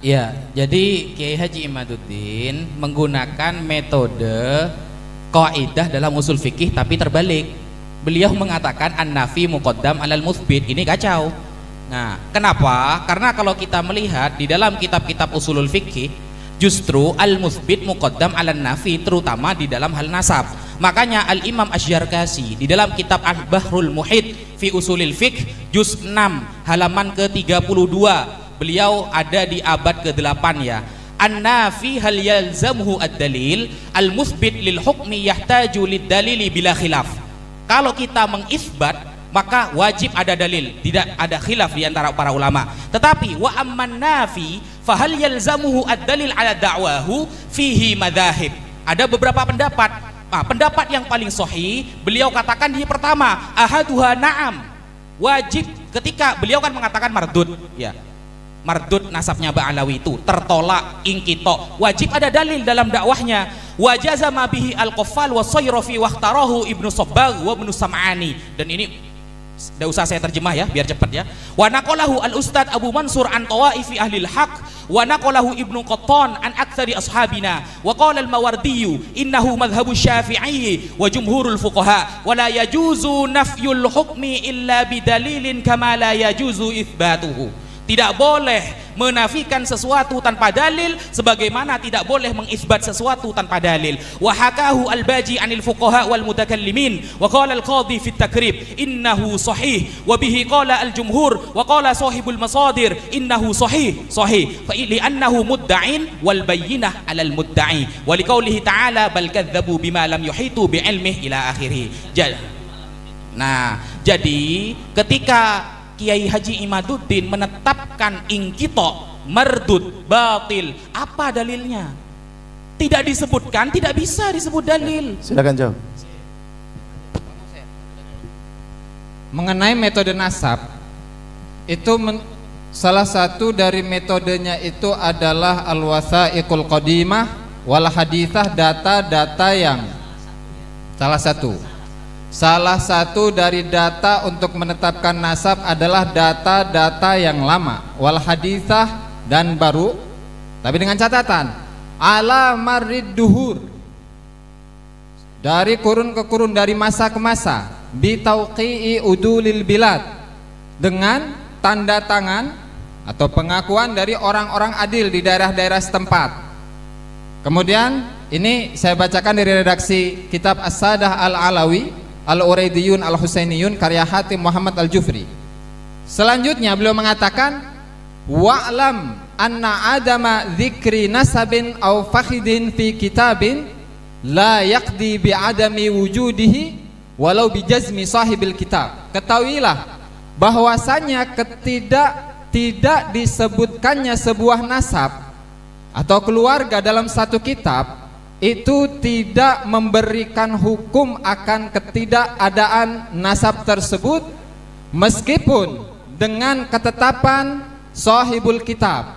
Ya, jadi Kiai Haji Imaduddin menggunakan metode kaidah dalam usul fikih tapi terbalik. Beliau mengatakan an-nafi muqaddam alal mutsbit. Ini kacau. Nah, kenapa? Karena kalau kita melihat di dalam kitab-kitab usulul fikih, justru al-mutsbit muqaddam alan nafi, terutama di dalam hal nasab. Makanya Al-Imam Asy-Syarqasi di dalam kitab Al-Bahrul Muhit fi Usulil Fiqh juz 6 halaman ke-32, beliau ada di abad ke-8 ya. An-nafi hal yalzamuhu ad-dalil, al-mutsbit lil hukmi yahtaju lid-dalili bila khilaf. Kalau kita mengisbat maka wajib ada dalil, tidak ada khilaf di antara para ulama. Tetapi wa amman nafi fa hal yalzamuhu ad-dalil ala da'wahu fihi madzahib. Ada beberapa pendapat. Pendapat yang paling sahih beliau katakan di pertama ahaduha na'am, wajib. Ketika beliau kan mengatakan mardud ya, mardud nasabnya Ba'alawi itu tertolak, ingkito, wajib ada dalil dalam dakwahnya. Wajaza ma bihi al-Qaffal wa Sayrafi wa ikhtarahu Ibnu Sabbagh wa Ibnu Sam'ani. Dan ini tidak usah saya terjemah ya, biar cepat ya. Wa naqalahu al-Ustad Abu Mansur an tawaifi ahli al-haq, wa naqalahu Ibnu Qattan an aktsari ashabina, wa qala al-Mawardi innahu madhhabu Syafi'i wa jumhurul fuqaha, wa la yajuzu nafyul hukmi illa bidalilin kama la yajuzu itsbatuhu. Tidak boleh menafikan sesuatu tanpa dalil sebagaimana tidak boleh mengisbat sesuatu tanpa dalil. Wa hakahu al-Baji anil fuqaha wal mutakallimin wa qala al-Qadhi fi at-Takrib innahu sahih wa bihi qala al-jumhur wa qala sahibul masadir innahu sahih fa li'annahu mudda'in wal bayyinah 'alal mudda'i wa liqaulihi ta'ala bal kadzdzabu bima lam yuhitu bi ilmihi ila akhirih. Nah, jadi ketika Kiai Haji Imaduddin menetapkan ingkito, mardud, batil, apa dalilnya? Tidak disebutkan, tidak bisa disebut dalil. Silakan jawab. Mengenai metode nasab, itu salah satu dari metodenya itu adalah al-wathaiqul qadimah wal hadithah, data-data yang Salah satu dari data untuk menetapkan nasab adalah data-data yang lama, wal hadithah, dan baru, tapi dengan catatan ala marrid duhur, dari kurun ke kurun, dari masa ke masa, bi tauqi'i udulil bilad, dengan tanda tangan atau pengakuan dari orang-orang adil di daerah-daerah setempat. Kemudian ini saya bacakan dari redaksi kitab As-Sadah Al-Alawi Al-Uraidiyun Al-Husainiyun karya Hatim Muhammad Al-Jufri. Selanjutnya beliau mengatakan wa'lam anna adama dzikri nasabin aw fakhidin fi kitabin la yaqdi bi adami wujudihi walau bi jazmi sahibil kitab. Ketahuilah bahwasanya tidak disebutkannya sebuah nasab atau keluarga dalam satu kitab itu tidak memberikan hukum akan ketidakadaan nasab tersebut meskipun dengan ketetapan sahibul kitab.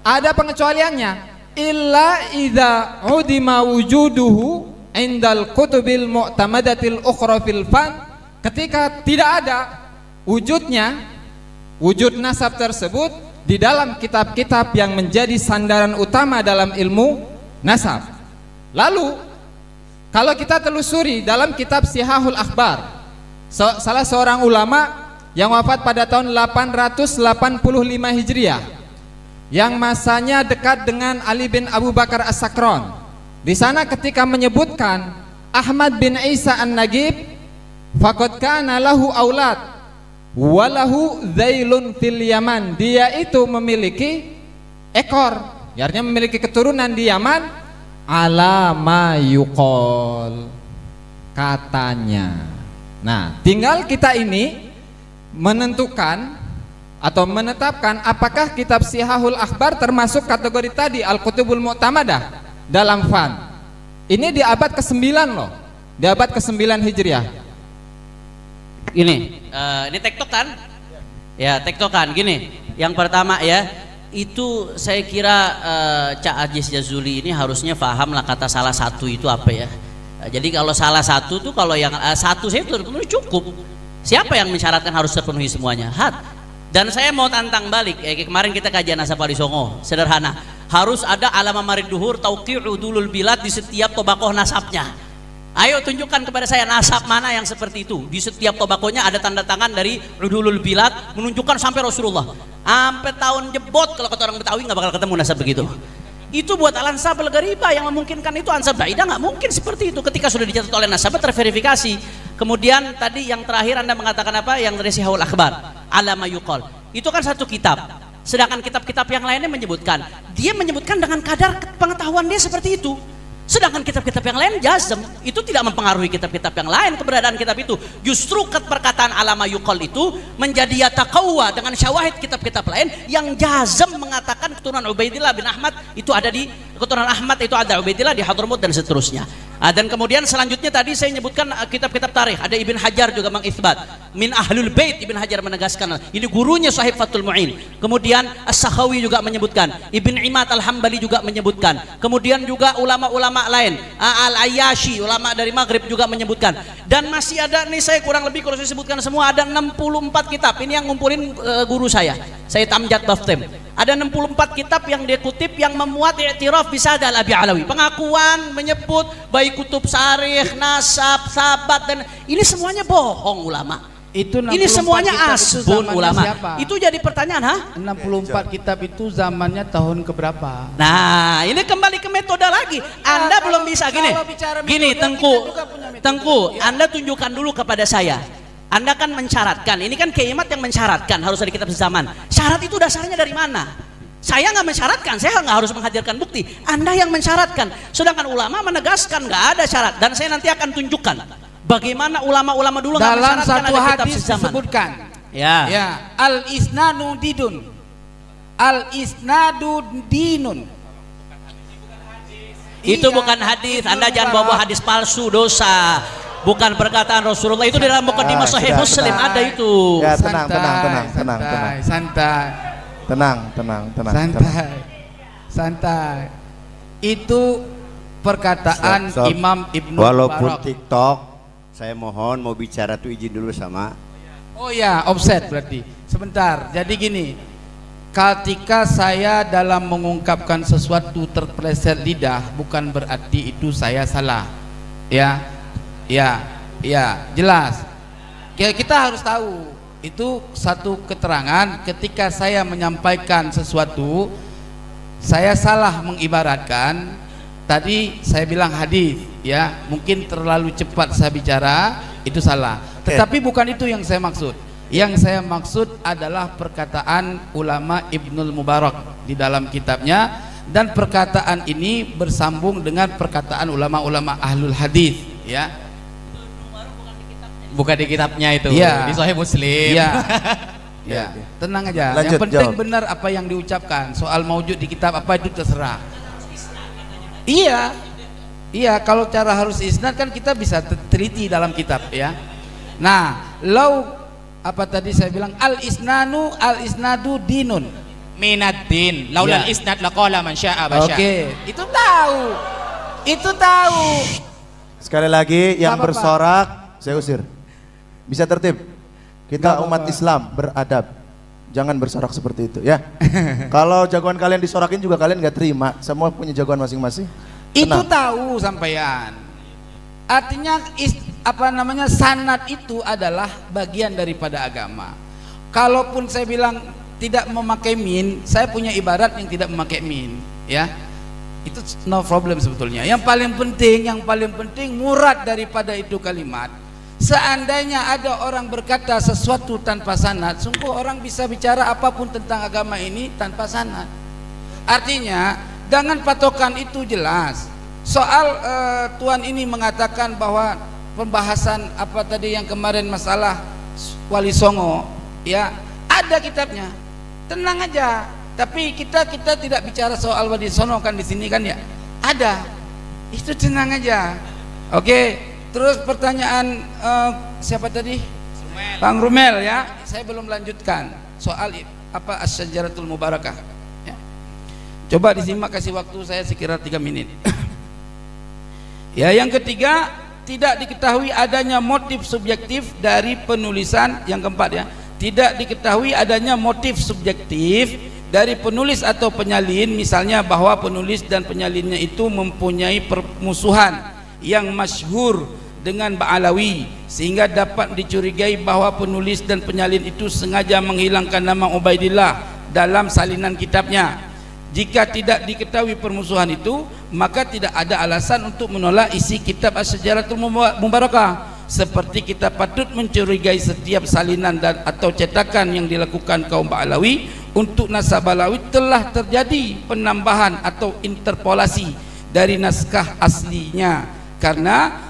Ada pengecualiannya, illa idza udima wujuduhu indal kutubil mu'tamadatil ukhra fil fan, ketika tidak ada wujudnya, wujud nasab tersebut di dalam kitab-kitab yang menjadi sandaran utama dalam ilmu nasab. Lalu kalau kita telusuri dalam kitab Sihahul Akhbar, salah seorang ulama yang wafat pada tahun 885 Hijriah, yang masanya dekat dengan Ali bin Abu Bakar As-Sakron, di sana ketika menyebutkan Ahmad bin Isa An-Nagib, faqad kana lahu aulad walahu zailun fil Yaman, dia itu memiliki ekor, artinya memiliki keturunan di Yaman, ala ma yuqol, katanya. Nah, tinggal kita ini menentukan atau menetapkan apakah kitab Sihahul Akhbar termasuk kategori tadi Al-Kutubul Mu'tamadah dalam fan. Ini di abad ke-9 loh, di abad ke-9 Hijriah. Ini tektokan ya, tektokan gini. Yang pertama ya, itu saya kira Cak Aziz Jazuli ini harusnya paham lah kata salah satu itu apa ya. Jadi kalau salah satu tuh, kalau yang satu saya itu cukup. Siapa yang mensyaratkan harus terpenuhi semuanya? Dan saya mau tantang balik, kemarin kita kajian nasab Wali Songo, sederhana. Harus ada alama marid duhur tauqi'u udulul bilad di setiap tobakoh nasabnya. Ayo tunjukkan kepada saya nasab mana yang seperti itu. Di setiap tobakohnya ada tanda tangan dari udulul bilad menunjukkan sampai Rasulullah. Sampai tahun jebot kalau kata orang Betawi nggak bakal ketemu nasab begitu. Itu buat al-ansab al-gharibah yang memungkinkan itu ansab baidah nggak mungkin seperti itu ketika sudah dicatat oleh nasabah terverifikasi. Kemudian tadi yang terakhir Anda mengatakan apa? Yang dari Sihahul Akhbar, alama yuqal. Itu kan satu kitab. Sedangkan kitab-kitab yang lainnya menyebutkan, dia menyebutkan dengan kadar pengetahuan dia seperti itu. Sedangkan kitab-kitab yang lain jazm, itu tidak mempengaruhi kitab-kitab yang lain keberadaan kitab itu. Justru perkataan alama yuqal itu menjadi yataqawwa dengan syawahid kitab-kitab lain yang jazm mengatakan keturunan Ubaidillah bin Ahmad itu ada di keturunan Ahmad itu ada Ubaidillah di Hadramut dan seterusnya. Dan kemudian selanjutnya tadi saya menyebutkan kitab-kitab tarikh, ada Ibn Hajar juga mengisbat min ahlul bait. Ibn Hajar menegaskan ini gurunya Sahib Fathul Mu'in. Kemudian As-Sakhawi juga menyebutkan, Ibn Imad Al-Hambali juga menyebutkan, kemudian juga ulama-ulama lain, Al-Ayyashi ulama dari Maghrib juga menyebutkan. Dan masih ada nih, saya kurang lebih kalau saya sebutkan semua ada 64 kitab. Ini yang ngumpulin guru saya Amjad Baftem. Ada 64 kitab yang dia kutip yang memuat i'tiraf bisadal Abi Alawi, pengakuan menyebut baik kutub sarikh, nasab, sabat, dan ini semuanya bohong ulama. Itu ini semuanya asbun ulama. Siapa? Itu jadi pertanyaan, 64 kitab itu zamannya tahun keberapa? Nah, ini kembali ke metode lagi. Anda belum bisa gini, Tengku, Anda tunjukkan dulu kepada saya. Anda kan mensyaratkan, ini kan Kiaimat yang mensyaratkan harus ada kitab sezaman. Syarat itu dasarnya dari mana? Saya nggak mensyaratkan, saya nggak harus menghadirkan bukti. Anda yang mensyaratkan. Sedangkan ulama menegaskan nggak ada syarat. Dan saya nanti akan tunjukkan bagaimana ulama-ulama dulu nggak mensyaratkan dalam satu ada kitab hadis sezaman. disebutkan. Ya. Al-isnadu didun. Al-isnadu dinun. Itu bukan hadis. Anda jangan bawa hadis palsu, dosa. Bukan perkataan Rasulullah, itu di dalam mukadimah Sahih Muslim ada itu. Ya, tenang. Santai. Itu perkataan Stop. Imam Ibnu Walaupun Mubarak. TikTok, saya mohon mau bicara tuh izin dulu sama. Oh ya, offset berarti. Sebentar. Jadi gini, ketika saya dalam mengungkapkan sesuatu terpeleset lidah, bukan berarti itu saya salah. Ya, jelas. Kita harus tahu itu satu keterangan. Ketika saya menyampaikan sesuatu, saya salah mengibaratkan. Tadi saya bilang hadis, ya, mungkin terlalu cepat saya bicara, itu salah. Tetapi bukan itu yang saya maksud. Yang saya maksud adalah perkataan ulama Ibnul Mubarak di dalam kitabnya, dan perkataan ini bersambung dengan perkataan ulama-ulama ahlul hadis, ya. Bukan di kitabnya itu, ya, di Sahih Muslim. Ya, tenang aja. Lanjut, yang penting jawab. benar apa yang diucapkan. Soal maujud di kitab apa itu terserah. Iya. Kalau cara harus isnad kan kita bisa teliti dalam kitab, ya. Nah, apa tadi saya bilang al isnadu dinun. Minad din. Laulal isnad laqala man syaa basya. Oke, itu tahu. Sekali lagi yang Apa-apa. bersorak saya usir. Bisa tertib. Kita Nggak umat apa-apa. Islam beradab. Jangan bersorak seperti itu, ya. Kalau jagoan kalian disorakin juga kalian nggak terima. Semua punya jagoan masing-masing. Itu Tenang. tahu sampean. Artinya sanad itu adalah bagian daripada agama. Kalaupun saya bilang tidak memakai min, saya punya ibarat yang tidak memakai min, ya. Itu no problem sebetulnya. Yang paling penting murad daripada itu kalimat. Seandainya ada orang berkata sesuatu tanpa sanad, sungguh orang bisa bicara apapun tentang agama ini tanpa sanad. Artinya dengan patokan itu jelas. Soal Tuan ini mengatakan bahwa pembahasan apa tadi yang kemarin masalah Wali Songo, ya, ada kitabnya. Tenang aja. Tapi kita tidak bicara soal Wali Songo kan di sini kan, ya. Ada. Itu tenang aja. Oke. Terus pertanyaan siapa tadi? Bang Rumel, ya. Saya belum lanjutkan soal apa Asy-Syajaratul Mubarakah, ya. Coba disimak, kasih waktu saya sekira 3 menit. Ya, yang ketiga, tidak diketahui adanya motif subjektif dari penulisan. Yang keempat, ya, tidak diketahui adanya motif subjektif dari penulis atau penyalin, misalnya bahwa penulis dan penyalinnya itu mempunyai permusuhan yang masyhur dengan Ba'alawi, sehingga dapat dicurigai bahwa penulis dan penyalin itu sengaja menghilangkan nama Ubaidillah dalam salinan kitabnya. Jika tidak diketahui permusuhan itu, maka tidak ada alasan untuk menolak isi kitab Asy-Syajaratul Mubarakah, seperti kita patut mencurigai setiap salinan dan atau cetakan yang dilakukan kaum Ba'alawi untuk nasab Ba'alawi telah terjadi penambahan atau interpolasi dari naskah aslinya karena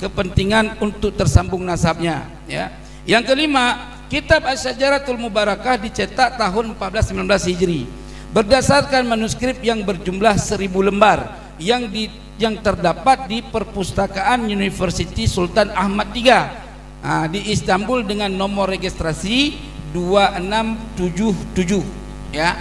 kepentingan untuk tersambung nasabnya, ya. Yang kelima, kitab Asy-Syajaratul Mubarakah dicetak tahun 1419 Hijri berdasarkan manuskrip yang berjumlah 1000 lembar yang terdapat di perpustakaan University Sultan Ahmad III di Istanbul dengan nomor registrasi 2677, ya.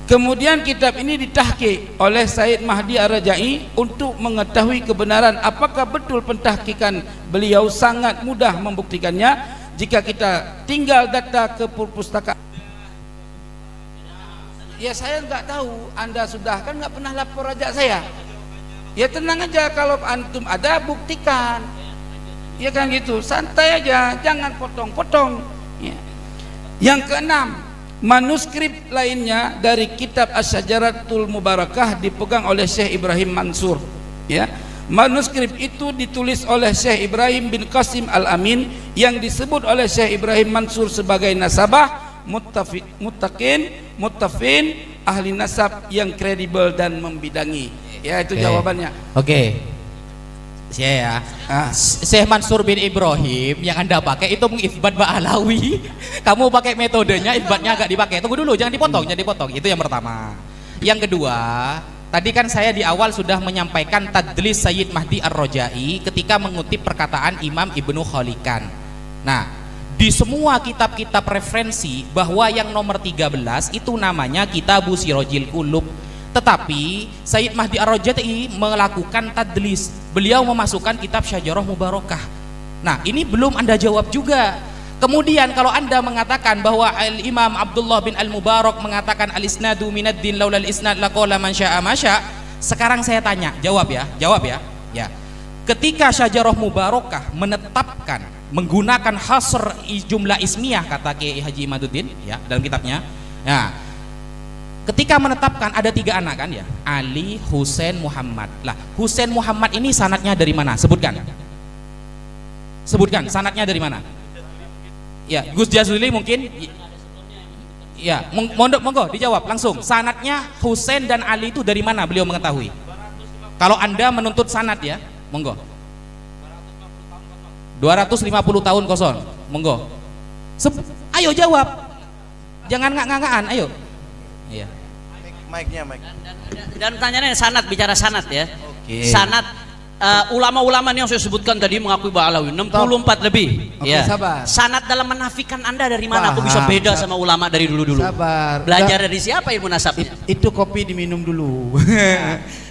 Kemudian kitab ini ditahqiq oleh Said Mahdi Ar-Rajai untuk mengetahui kebenaran apakah betul pentahqiqan beliau sangat mudah membuktikannya jika kita tinggal data ke perpustakaan. Ya saya nggak tahu, Anda sudah kan nggak pernah lapor ajak saya. Ya tenang aja, kalau antum ada buktikan. Ya kan gitu, santai aja, jangan potong-potong. Ya. Yang keenam, manuskrip lainnya dari kitab Asy-Syajaratul Mubarakah dipegang oleh Syekh Ibrahim Mansur. Ya. Manuskrip itu ditulis oleh Syekh Ibrahim bin Qasim Al-Amin yang disebut oleh Syekh Ibrahim Mansur sebagai nasabah muttafin ahli nasab yang kredibel dan membidangi. Ya itu jawabannya. Oke. Saya Syekh Mansur bin Ibrahim yang Anda pakai itu mengisbat Ba'alawi. Kamu pakai metodenya, isbatnya agak dipakai. Tunggu dulu, jangan dipotong. Itu yang pertama. Yang kedua, tadi kan saya di awal sudah menyampaikan tadlis Sayyid Mahdi Ar-Rajai ketika mengutip perkataan Imam Ibnu Khalikan. Nah, di semua kitab-kitab referensi bahwa yang nomor 13 itu namanya Kitabu Sirajil Qulub. Tetapi Sayyid Mahdi Ar-Rajai melakukan tadlis. Beliau memasukkan kitab Syajarah Mubarakah. Nah, ini belum Anda jawab juga. Kemudian kalau Anda mengatakan bahwa Al-Imam Abdullah bin Al-Mubarak mengatakan al-isnadu minad-din laulal isnad laqala man syaa ma syaa. Sekarang saya tanya, jawab ya. Ya. Ketika Syajarah Mubarakah menetapkan menggunakan hasr jumlah ismiyah kata Kiai Haji Imaduddin ya dalam kitabnya. Nah, ketika menetapkan ada 3 anak kan ya, Ali, Husain, Muhammad. Lah, Husain Muhammad ini sanadnya dari mana? Sebutkan sanadnya dari mana? Ya, Gus Jazuli mungkin. Ya, monggo dijawab langsung. Sanadnya Husain dan Ali itu dari mana beliau mengetahui? Kalau Anda menuntut sanad ya, monggo. 250 tahun kosong, monggo. Ayo jawab, jangan ngak-ngakan, ayo. Iya. Mic-nya. Dan pertanyaannya sanad, bicara sanad ya. Oke. Sanad ulama-ulama yang saya sebutkan tadi mengakui Ba'alawi 64 lebih. Oke, Ya. sabar. Sanad dalam menafikan Anda dari mana? Aku bisa beda sama ulama dari dulu-dulu. Sabar. Belajar dari siapa ilmu nasabnya? Itu kopi diminum dulu.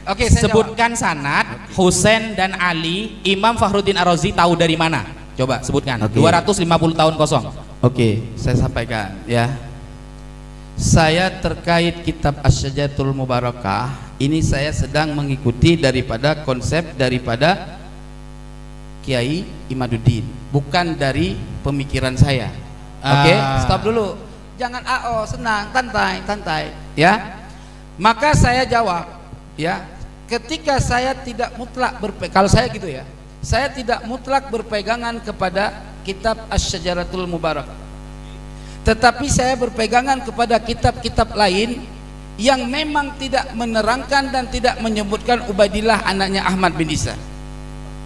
Oke, saya Sebutkan sanad Husain dan Ali. Imam Fakhruddin Ar-Razi tahu dari mana? Coba sebutkan. Oke. 250 tahun kosong. Oke, saya sampaikan ya. Saya terkait kitab Asy-Syajaratul Mubarakah ini saya sedang mengikuti daripada konsep daripada Kiai Imaduddin, bukan dari pemikiran saya. Oke, stop dulu. Jangan senang, santai, ya. Maka saya jawab, ya. Ketika saya tidak mutlak kalau saya gitu ya. Saya tidak mutlak berpegangan kepada kitab Asy-Syajaratul Mubarakah. Tetapi saya berpegangan kepada kitab-kitab lain yang memang tidak menerangkan dan tidak menyebutkan Ubaidillah anaknya Ahmad bin Isa.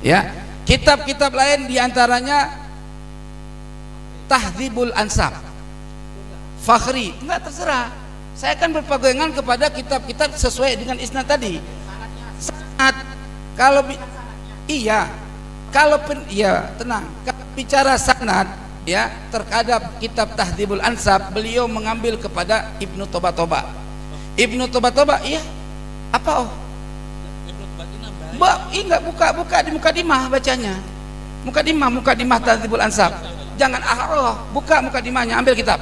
Ya, kitab-kitab lain diantaranya Tahdzibul Ansab, Fakhri, enggak terserah. Saya akan berpegangan kepada kitab-kitab sesuai dengan isnad tadi. Sanad, kalau tenang. Kalau bicara sanad, ya terhadap kitab Tahdzibul Ansab, beliau mengambil kepada Ibnu Toba. Ibnu Toba, iya. Apa? Enggak buka di Mukadimah bacanya. Mukadimah Tahdzibul Ansab. Jangan buka muka dimanya, ambil kitab.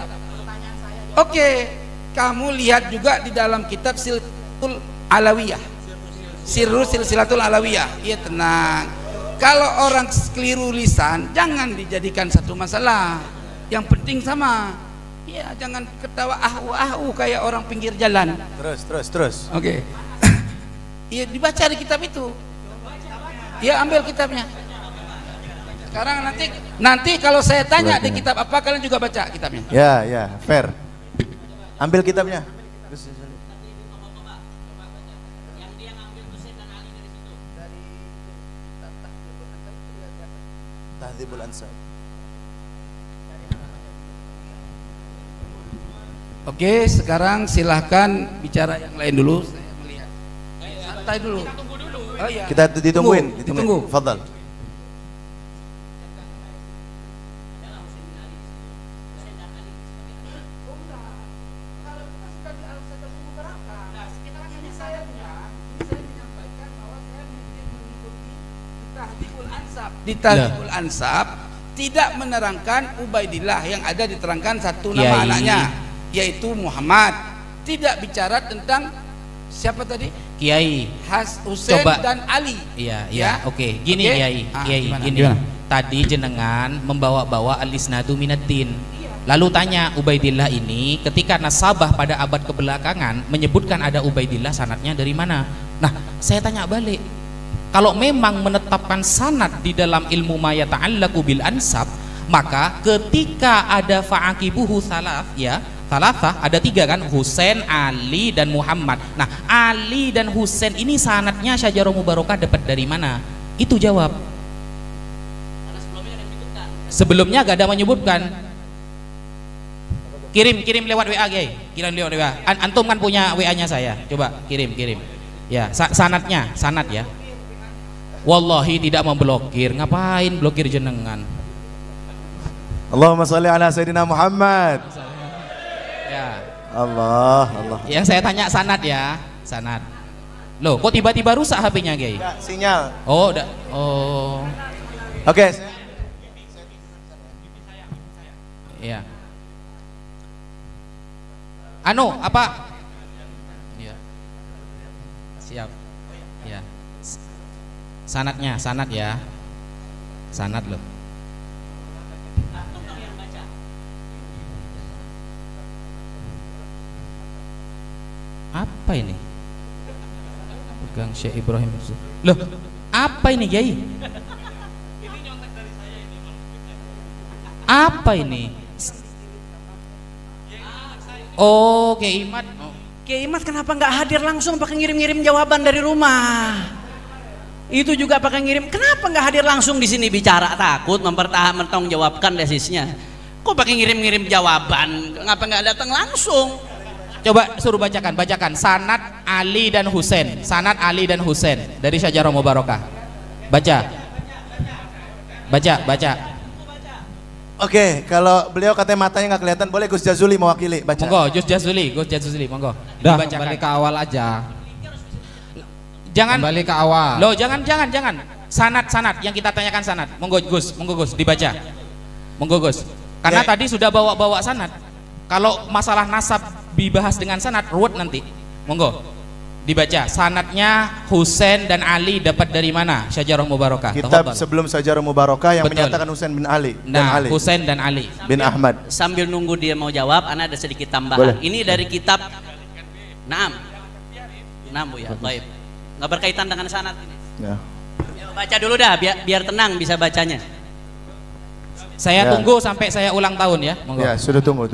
Oke, kamu lihat juga di dalam kitab Silsilatul Alawiyah. Silsilatul Alawiyah. Iya, tenang. Kalau orang keliru lisan, jangan dijadikan satu masalah. Yang penting sama. Iya, jangan ketawa kayak orang pinggir jalan. Terus. Oke. Iya, dibaca di kitab itu. Ya, ambil kitabnya. Sekarang nanti kalau saya tanya di kitab apa, kalian juga baca kitabnya. Ya, fair. Ambil kitabnya. Tahdzibul Ansab. Oke, sekarang silahkan bicara yang lain dulu. Saya melihat. Santai dulu. Oh iya. Kita ditungguin. Ditunggu. Fadhal. Di Tahdzibul Ansab tidak menerangkan Ubaidillah, yang ada diterangkan satu nama anaknya yaitu Muhammad. Tidak bicara tentang siapa tadi? Kiai Husain dan Ali. Iya. Oke. Gini Kiai, gini. Tadi jenengan membawa-bawa al-isnadu minaddin. Lalu tanya Ubaidillah ini ketika nasabah pada abad kebelakangan menyebutkan ada Ubaidillah, sanadnya dari mana? Nah, saya tanya balik. Kalau memang menetapkan sanad di dalam ilmu ma yata'allaqu bil ansab, maka ketika ada fa'aqibuhu salasah, ada 3 kan, Husain, Ali dan Muhammad. Nah, Ali dan Husain ini sanadnya Syajarah Mubarakah dapat dari mana? Itu jawab. Sebelumnya gak ada menyebutkan. Kirim lewat WA, Kiai. Kirim lewat WA. Antum kan punya WA-nya saya. Coba kirim. Ya, sanad ya. Wallahi tidak memblokir. Ngapain blokir jenengan? Allahumma sholli ala Sayyidina Muhammad. Ya. Allah. Yang saya tanya sanad ya, sanad. Loh, kok tiba-tiba rusak HP-nya, Kiai? Ya, sinyal. Oh. Oke. Iya. Apa? Iya. Siap. Ya. Sanad ya. Sanad loh. Apa ini? Pegang Syekh Ibrahim. Loh, apa ini, Kiai? Apa ini? Oh, Kiai Imad. Kiai Imad kenapa nggak hadir langsung, pakai ngirim-ngirim jawaban dari rumah? Itu juga pakai ngirim. Kenapa nggak hadir langsung di sini bicara? Takut mentang jawabkan desisnya. Kok pakai ngirim-ngirim jawaban? Kenapa nggak datang langsung? Coba suruh bacakan sanad Ali dan Husain. Sanad Ali dan Husain dari Syajarah Mubarakah. Baca. Oke, kalau beliau katanya matanya nggak kelihatan, boleh Gus Jazuli mewakili baca. Monggo, Gus Jazuli, monggo. Dah, kembali ke awal aja. Jangan kembali ke awal. Loh, jangan. Sanad yang kita tanyakan sanad. Monggo Gus, dibaca. Monggo Gus. Karena tadi sudah bawa sanad. Kalau masalah nasab dibahas dengan sanad ruwet nanti. Monggo. Dibaca. Sanadnya Husain dan Ali dapat dari mana? Syajarah Mubarakah. Kitab sebelum Syajarah Mubarakah yang menyatakan Husain bin Ali dan Ali. Husain dan Ali bin Ahmad. Sambil nunggu dia mau jawab, ana ada sedikit tambahan. Boleh. Ini dari kitab Naam Bu ya. Baik. Nggak berkaitan dengan sanad ini. Ya. Baca dulu dah biar tenang bisa bacanya. Saya tunggu sampai saya ulang tahun ya. Monggo. Ya, sudah tunggu.